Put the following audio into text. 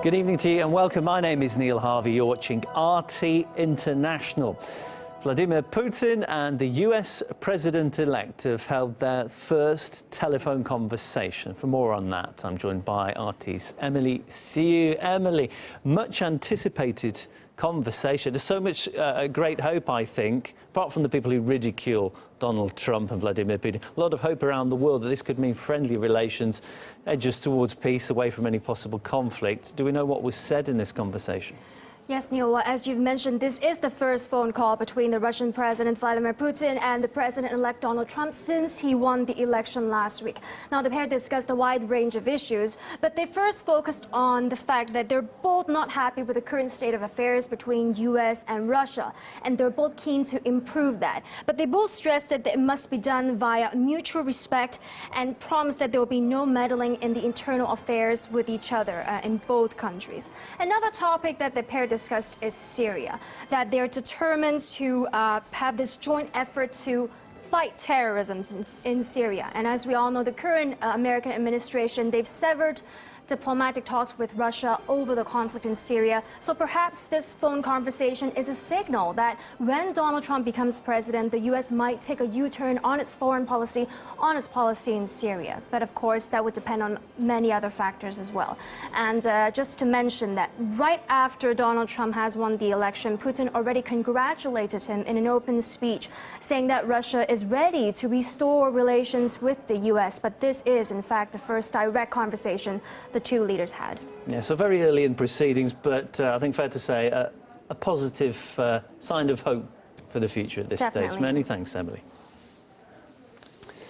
Good evening to you and welcome. My name is Neil Harvey. You're watching RT International. Vladimir Putin and the US President-elect have held their first telephone conversation. For more on that, I'm joined by RT's Emily Siu. Emily, much anticipated conversation. There's so much great hope, I think, apart from the people who ridicule Donald Trump and Vladimir Putin. A lot of hope around the world that this could mean friendly relations, edges towards peace, away from any possible conflict. Do we know what was said in this conversation? Yes, Neil, as you've mentioned, this is the first phone call between the Russian President Vladimir Putin and the President-elect Donald Trump since he won the election last week. Now, the pair discussed a wide range of issues, but they first focused on the fact that they're both not happy with the current state of affairs between US and Russia, and they're both keen to improve that. But they both stressed that it must be done via mutual respect and promised that there will be no meddling in the internal affairs with each other in both countries. Another topic that the pair discussed is Syria, that they're determined to have this joint effort to fight terrorism in Syria. And as we all know, the current American administration, they've severed diplomatic talks with Russia over the conflict in Syria. So perhaps this phone conversation is a signal that when Donald Trump becomes president, the U.S. might take a U-turn on its foreign policy, on its policy in Syria. But of course, that would depend on many other factors as well. And just to mention that right after Donald Trump has won the election, Putin already congratulated him in an open speech, saying that Russia is ready to restore relations with the U.S. But this is, in fact, the first direct conversation the two leaders had. Yeah, so very early in proceedings, but I think fair to say a positive sign of hope for the future at this stage. Many thanks, Emily.